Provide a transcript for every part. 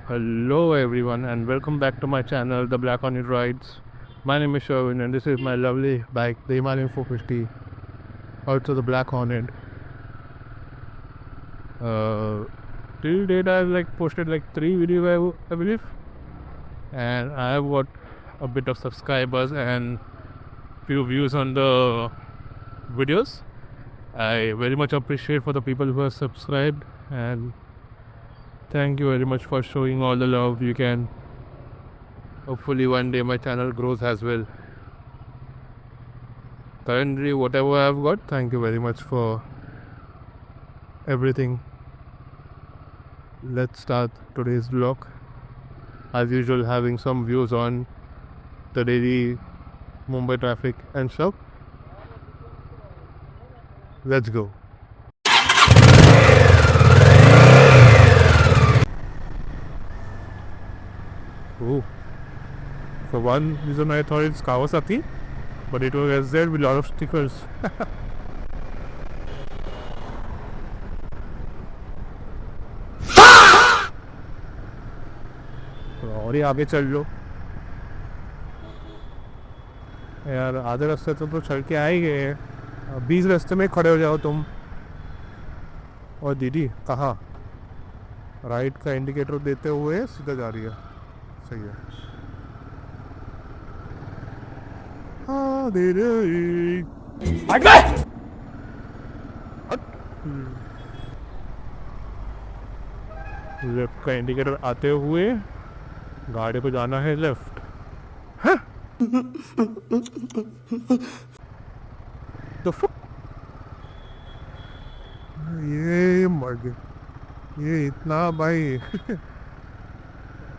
Hello everyone and welcome back to my channel The Black Hornet Rides. My name is Sherwin and this is my lovely bike, the Himalayan 450, also the Black Hornet. Till date I've posted 3 videos I believe, and I have got a bit of subscribers and few views on the videos. I very much appreciate for the people who have subscribed, and thank you very much for showing all the love you can. Hopefully one day my channel grows as well. Currently whatever I've got, thank you very much for everything. Let's start today's vlog. As usual, having some views on the daily Mumbai traffic and stuff. Let's go. Oh, for one reason I thought it's Kawasaki, but it was SZ with a lot of stickers. और ही आगे चल लो यार, आधे रास्ते तो चल के आ ही गए हैं, 20 रास्ते में खड़े हो जाओ तुम। और दीदी कहाँ? राइट का इंडिकेटर देते हुए सीधा जा रही है, सही है। हाँ दीदी लेफ्ट का इंडिकेटर आते हुए गाड़ी को जाना है लेफ्ट। तो ये मर गए, ये इतना भाई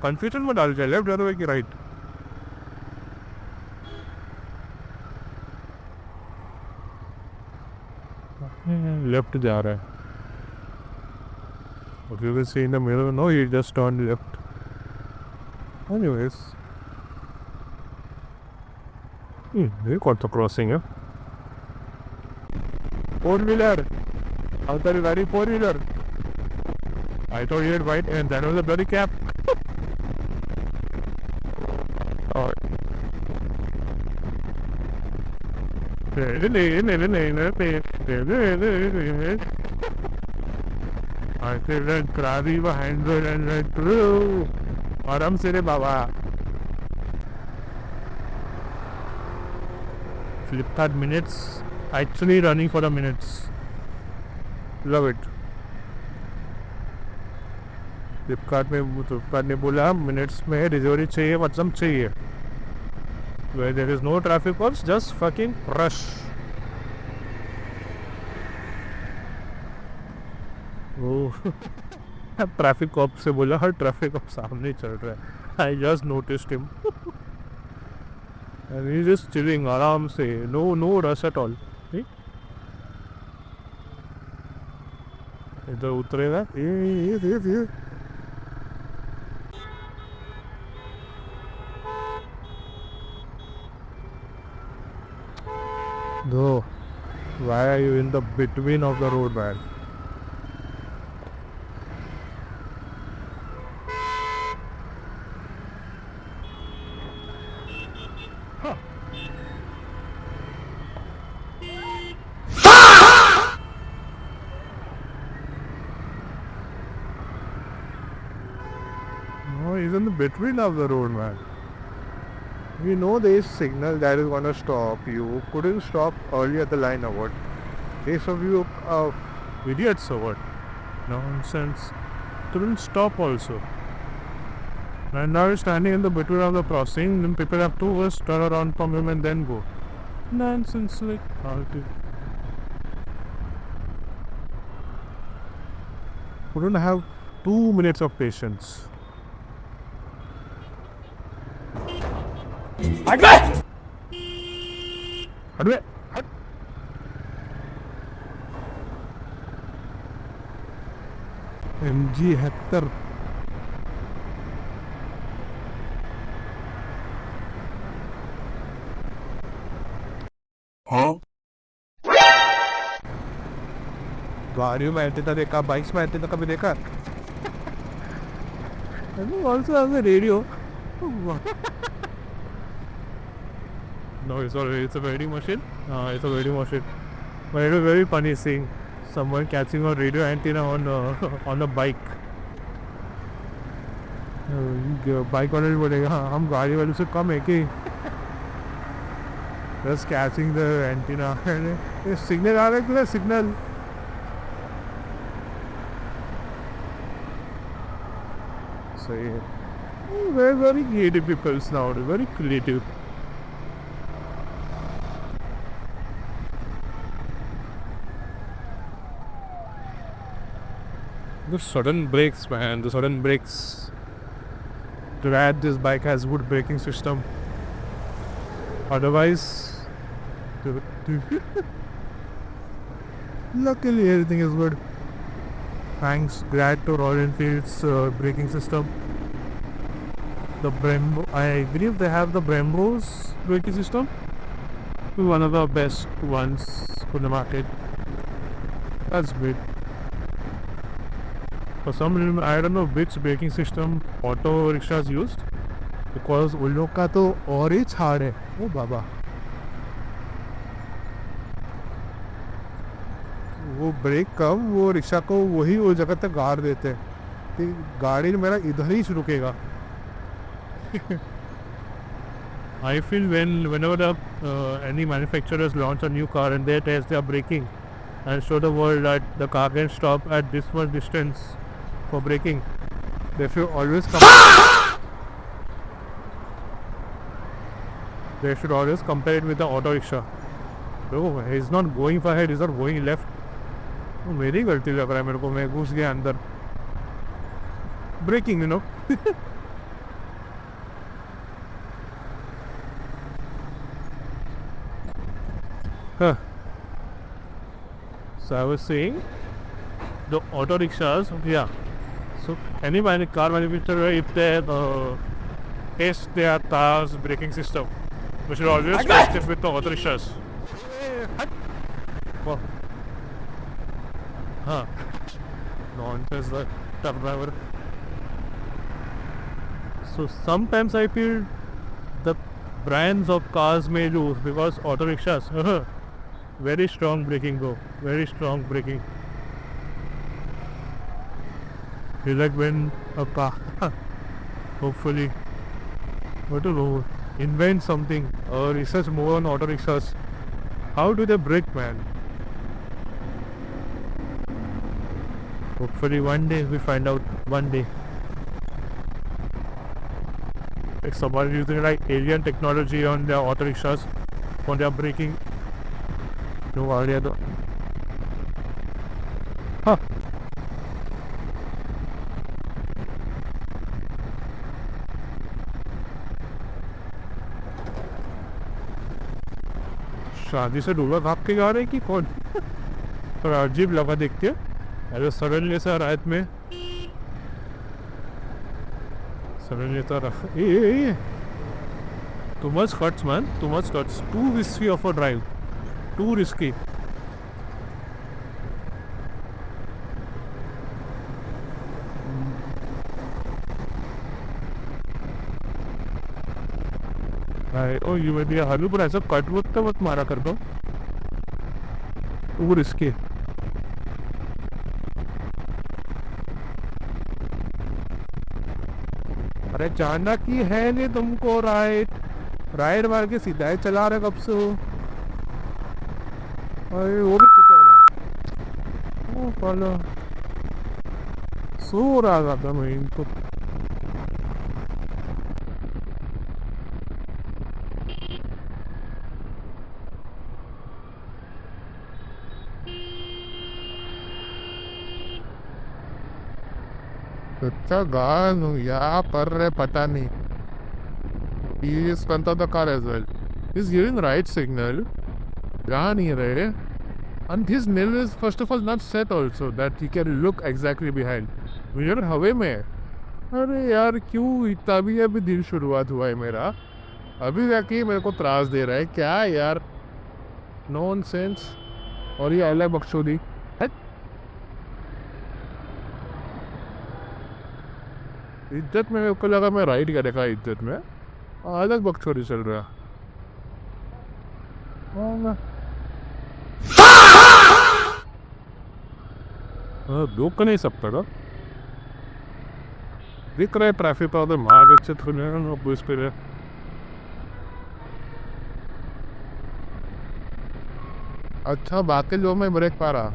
कंफ्यूजन में डाल दिया, लेफ्ट जा रहा है कि राइट। लेफ्ट जा रहा है। What you can see in the mirror, no, he just turned left. Anyways, ये कौन सा क्रॉसिंग है? 4-wheeler. Outer very 4-wheeler. I thought he had white and that was a bloody cap. Oh. I said that Krabi behind the and right through. Aram se re baba. Flipkart minutes, actually running for the minutes. Love it. Flipkart ने बोला minutes में delivery चाहिए, मतलब चाहिए। Where there is no traffic cops, just fucking rush. Traffic cop से बोला, हर traffic cop सामने चल रहा है। I just noticed him and he just chilling आराम से, नो रश एट ऑल। इधर उतरेगा ये दो। Why are you in the between of the road, man? No, he's in the between of the road, man. You know there is signal that is gonna stop. You couldn't stop earlier at the line or what? Case of you idiots or what? Nonsense. Couldn't stop also. And now you're standing in the between of the crossing, then people have to first turn around from him and then go. Nonsense, like how to. Couldn't have 2 minutes of patience. हटवे हट। MG Hector. हाँ गाड़ियों में ऐसे था देखा, bikes में ऐसे था कभी देखा? And we also have a radio. No, it's a vending machine. It's a vending machine. But it was very funny seeing someone catching a radio antenna on on a bike. Bike वाले भी बोलेगा हाँ हम गाड़ी वाले से कम है कि just catching the antenna and signal आ रहा है signal. So yeah, very creative people now, very creative. The sudden brakes, man, the sudden brakes. Glad this bike has good braking system. Otherwise, luckily everything is good. Thanks, glad to Royal Enfield's braking system. The Brembo, I believe they have the Brembo's braking system. One of the best ones on the market. That's great. For some reason, I don't know which braking system auto rickshaws used, because उन लोग का तो और ही छाड़ है ओ बाबा. वो break कम, वो rickshaw को वही वो जगह तक गाड़ देते हैं कि गाड़ी मेरा इधर ही रुकेगा. I feel whenever any manufacturers launch a new car and they test their braking and show the world that the car can stop at this much distance for braking, they should always compare it with the auto rickshaw. No, he's not going for ahead, he's not going left. मेरी गलती लग रहा है मेरे को, मैं घुस गया अंदर. Breaking, you know. So I was saying the auto rickshaws, yeah. So any car manufacturer, if they test their car's braking system, we should always test it with the auto rickshaws. Wow. Huh. Nonsense, the truck driver. So sometimes I feel the brands of cars may lose because auto rickshaws, very strong braking bro, very strong braking. You like when a car hopefully what to know, invent something or research more on auto rickshaws. How do they brake, man? Hopefully one day we find out, one day. Like someone using like alien technology on their auto rickshaws, on their braking. No idea though. Huh. शादी से दूल्हा भाग के गा रहे कि कौन? थोड़ा अजीब लगा देख के. अरे सडनली ऐसा रात में suddenly too much cuts, man, too much cuts, too risky of a drive, too risky. Oh, you may be a halu, but ऐसा कट वक्त मत मारा कर दो, too risky. अरे जाना की है नहीं तुमको, राइट मार के सीधा है चला रहे कब से हो. अरे वो भी चला पाला सो रहा था मैं इनको. अच्छा गान या कर रहे पता नहीं. He is front of the car as well. He's giving right signal. जा नहीं रहे. And his nail is first of all not set also that he can look exactly behind. मुझे हवे में. अरे यार क्यों इतना भी अभी दिन शुरुआत हुआ है मेरा, अभी जाके मेरे को त्रास दे रहा है क्या यार. नॉनसेंस. और ये अलग बकचोदी. इज्जत में मेरे को लगा मैं राइड करेगा इज्जत में, अलग बकचोदी चल रहा। रोक नहीं सकता का दिख रहा है ट्रैफिक पर मार अच्छे थोड़े इस पे। अच्छा बाकी लोग में ब्रेक पा रहा,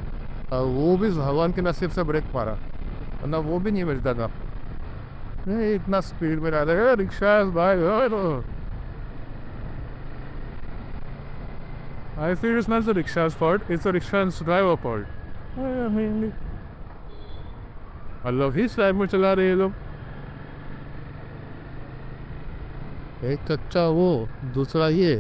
वो भी भगवान के नसीब से ब्रेक पा रहा, वरना वो भी नहीं मिलता था। नहीं इतना स्पीड में रहा था रिक्शा भाई। I feel it's not the rickshaws fault, it's the rickshaws driver fault. Allah he slide में चला रहे हैं लोग। एक कच्चा वो दूसरा ये।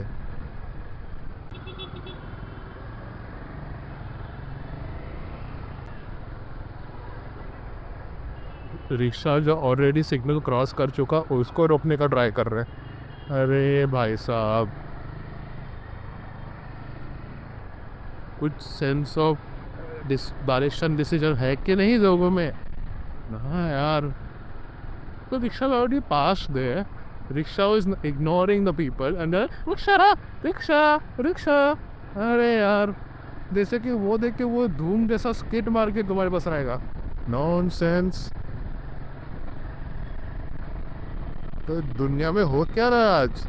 रिक्शा जो ऑलरेडी सिग्नल क्रॉस कर चुका उसको रोकने का ट्राई कर रहे हैं। अरे भाई साहब कुछ सेंस ऑफ डायरेक्शन डिसीजन है कि नहीं लोगों में? हाँ यार, तो rickshaw already pass they, rickshaw is ignoring the people and rickshaw rickshaw rickshaw. अरे यार जैसे कि वो देख के वो धूम जैसा स्किट मार के तुम्हारे पास रहेगा। नॉनसेंस। तो दुनिया में हो क्या रहा आज?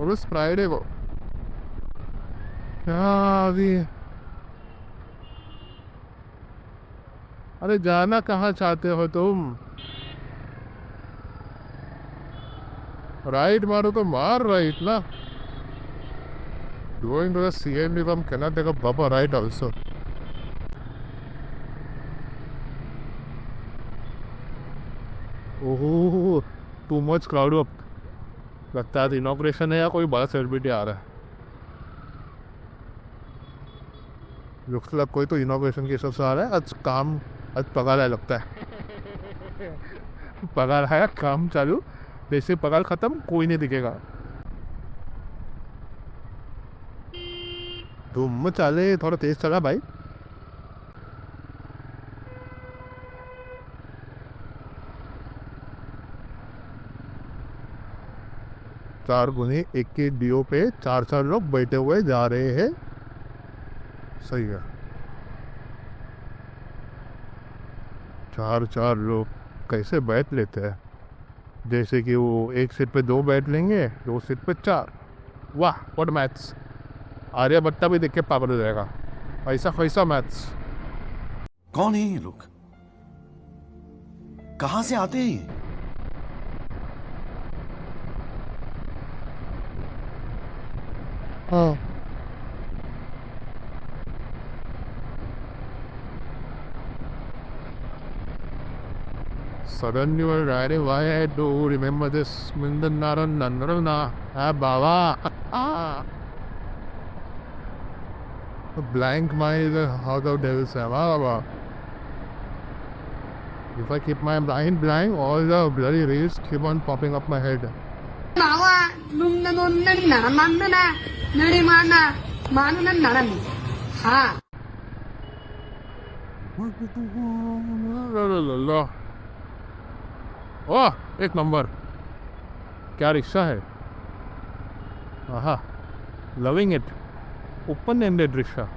और उस फ्राइडे को अभी अरे जाना कहाँ चाहते हो तुम? राइट मारो तो मार राइट ना। Going to the CND from cannot take a proper right also. Oh too much crowd up. लगता है इनॉग्रेशन है या कोई बड़ा सेलिब्रिटी आ रहा है। कोई तो इनॉग्रेशन के हिसाब से आ रहा है। आज काम आज पगार है लगता है। पगार है काम चालू, जैसे पगार खत्म कोई नहीं दिखेगा। धूम चाले थोड़ा तेज चला भाई। चार गुने एक के डीओ पे चार चार लोग बैठे हुए जा रहे हैं। सही है, चार चार लोग कैसे बैठ लेते हैं? जैसे कि वो एक सीट पे दो बैठ लेंगे, दो सीट पे चार। वाह व्हाट मैथ्स। आर्यभट्टा भी देख के पागल हो जाएगा, ऐसा कैसा मैथ्स। कौन है ये लोग, कहां से आते हैं ये? हाँ Suddenly you were riding, why I do remember this Mindannaran Nandarana. Ah Baba. A blank mind is how the devil say, Baba. If I keep my mind blank, all the bloody reels keep on popping up my head. Baba, nunna nunna na mandana, nari mana, manuna narami. Ha. ओह एक number, क्या rickshaw है। आहा loving it. Open ended rickshaw,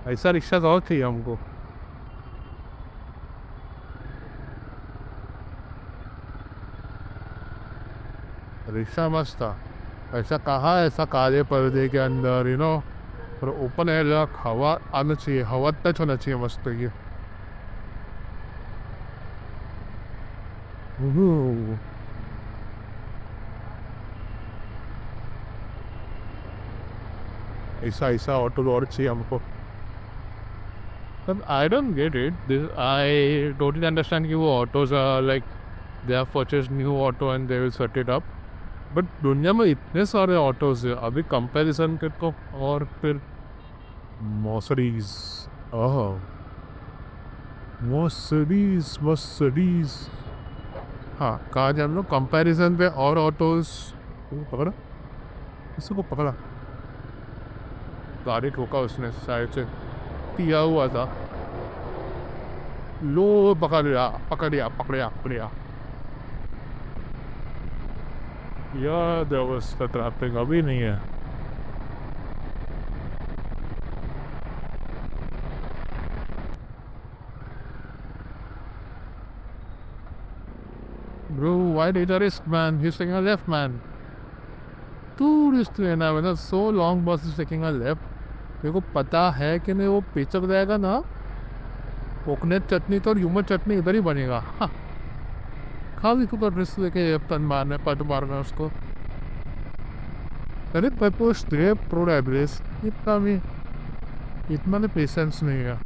ऐसा rickshaw तो और चाहिए हमको। Rickshaw मस्त था, ऐसा कहा ऐसा काले पर्दे के अंदर यू नो, और ओपन एयर हवा आना चाहिए, हवा टच होना चाहिए मस्त ये। ऐसा ऐसा ऑटो और चाहिए हमको। I don't get it, I totally understand कि वो autos are like they have purchased new auto and they will set it up, but दुनिया में इतने सारे ऑटोज है अभी कंपैरिजन के तो। और फिर मर्सिडीज, ओह मर्सिडीज मर्सिडीज। हाँ कहा जाए हम लोग कंपैरिजन पे और ऑटोज। पकड़ा किसी को, पकड़ा गाड़ी ठोका उसने साइड से, पिया हुआ था। लो पकड़ लिया पकड़ लिया पकड़ लिया पकड़ लिया। Yeah, there was the traffic. अभी नहीं है. Bro, why tourist man? He's taking a left, man. Tourist train है मतलब so long bus is taking a left. मेरे को पता है कि नहीं वो पिचक जाएगा ना. कोकोनट चटनी तो और ह्यूमन चटनी इधर ही बनेगा. हाँ. खाली को रिस्क लेके तन मारना पट मारना उसको. अरे पपोस दे प्रो एड्रेस इतना में पेशेंस नहीं है.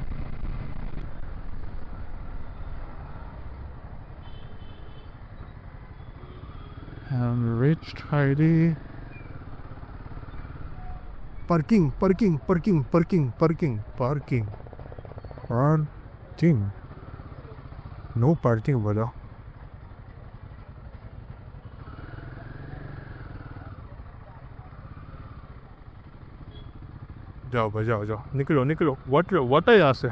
And reached Heidi. Parking. No parking, brother. जाओ निकलो what है यहाँ से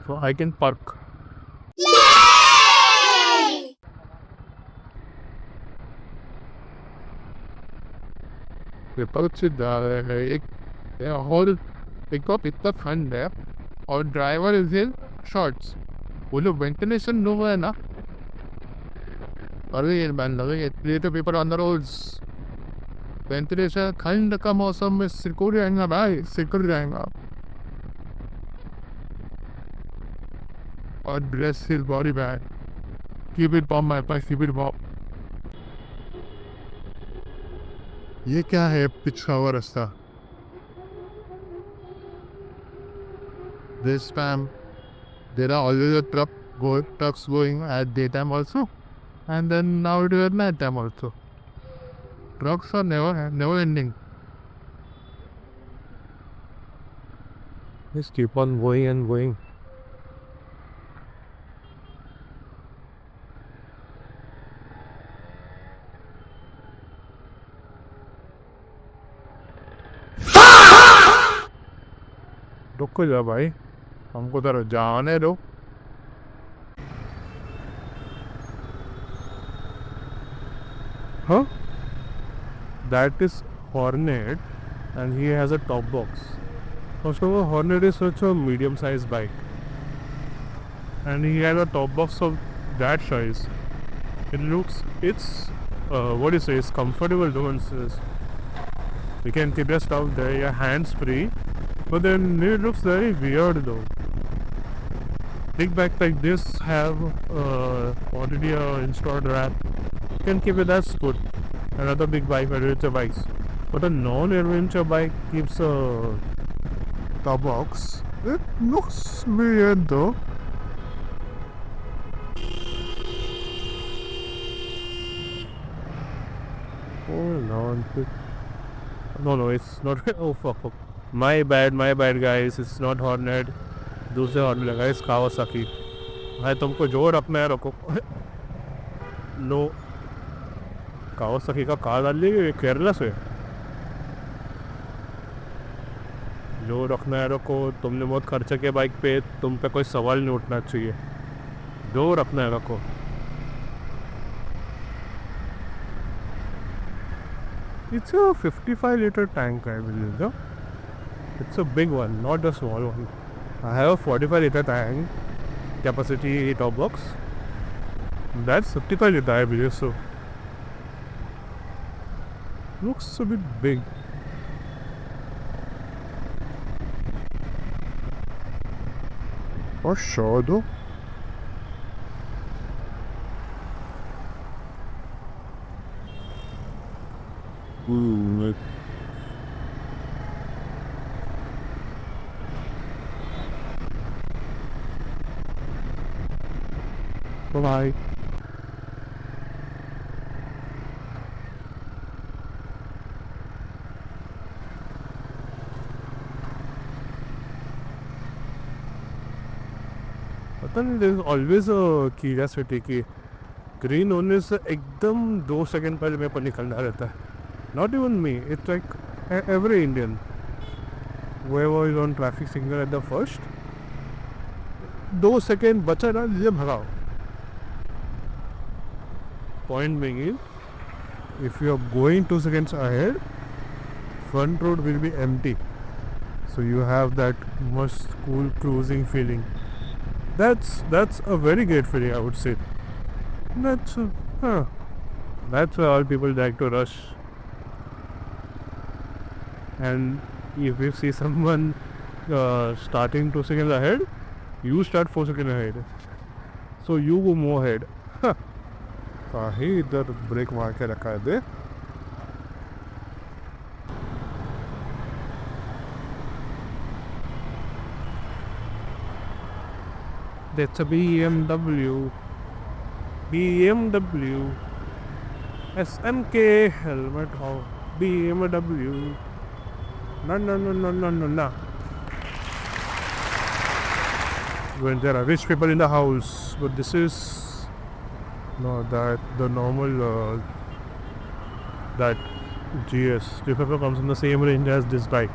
so I can park. Paper से और पिकअप इतना ठंड है और ड्राइवर इज इन शॉर्ट्स. वो लोग वेंटिलेशन नो है ना. अरे ये बैन लगे तो paper on the roads. Ventilation ठंड का मौसम में सिकुड़ जाएगा भाई. और dress is body bad. Keep it balm my pass. ये क्या है पिछड़ा हुआ रास्ता. This time there are always trucks going at daytime also, and then now it is at night time also. Trucks are never ending. Just keep on going and going. रुको जा भाई, हमको तो जाने दो. Huh? That is Hornet and he has a top box. Also Hornet is such a medium sized bike and he has a top box of that size. It's comfortable downstairs. You can keep your stuff there, your hands free. But then it looks very weird though. Big bike like this have already installed wrap. You can keep it as good. Another big bike, adventure bikes. But a non-adventure bike keeps a top box. It looks weird though. Hold on. No, it's not. Oh fuck. My bad guys. It's not Hornet. दूसरे Hornet लगा. It's Kawasaki. भाई तुमको जो रखना है रखो. No Kawasaki का car डाल लीजिए केरला से. जो रखना है रखो. तुमने बहुत खर्चा किया बाइक पे. तुम पे कोई सवाल नहीं उठना चाहिए. जो रखना है रखो. It's a 55-liter tank, I believe. No? It's a big one, not a small one. I have a 45-liter tank capacity top box. That's 55-liter, I believe so. Looks a bit big. For sure though. Bye-bye. पता नहीं, there's always a curiosity कि green होने से एकदम 2 second पहले मेरे को निकलना रहता है. Not even me, it's like every Indian. Whoever is on traffic signal at the first, 2 second बचा ना, ये भगाओ. Point being is, if you are going 2 seconds ahead, front road will be empty. So you have that must cool cruising feeling. That's a very great feeling, I would say. That's that's why all people like to rush. And if you see someone starting 2 seconds ahead, you start 4 seconds ahead. So you go more ahead. काहे इधर break मार के रखा है दे. That's a BMW. SMK helmet how BMW. No. When there are rich people in the house, but this is that the normal that GS G5 comes in the same range as this bike.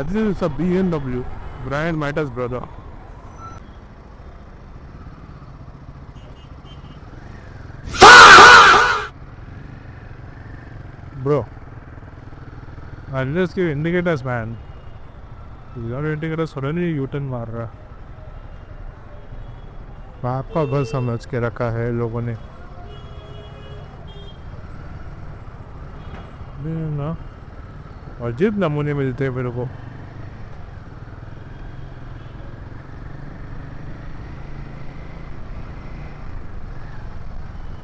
This is a BMW. Brian Matta's brother. Bro, unless give indicators, man. Your indicators suddenly U-turn मार रहा. बाप का घर समझ के रखा है लोगों ने. ना अजीब नमूने मिलते हैं मेरे को.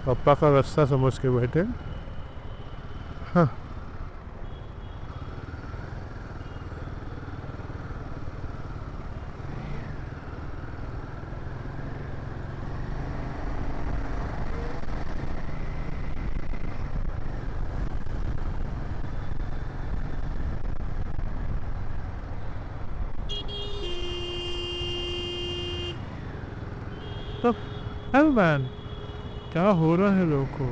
पापा का रास्ता समझ के बैठे. हाँ. तो मैन क्या हो रहा है लोगों को?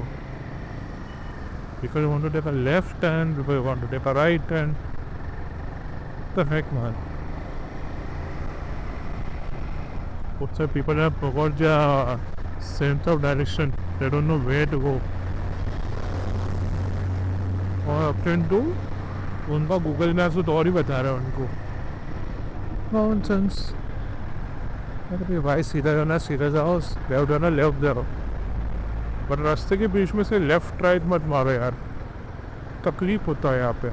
Because you want to take a left turn, because you want to take a right turn. What the heck, man? Most of people have forgot their sense of direction. They don't know where to go. और अपने तो उनका Google maps तो और ही बता रहा है उनको. Nonsense. अरे भाई सीधा जाना सीधा जाओ, लेफ्ट जाना लेफ्ट जाओ. पर रास्ते के बीच में से लेफ्ट राइट मत मारो यार, तकलीफ होता है यहाँ पे.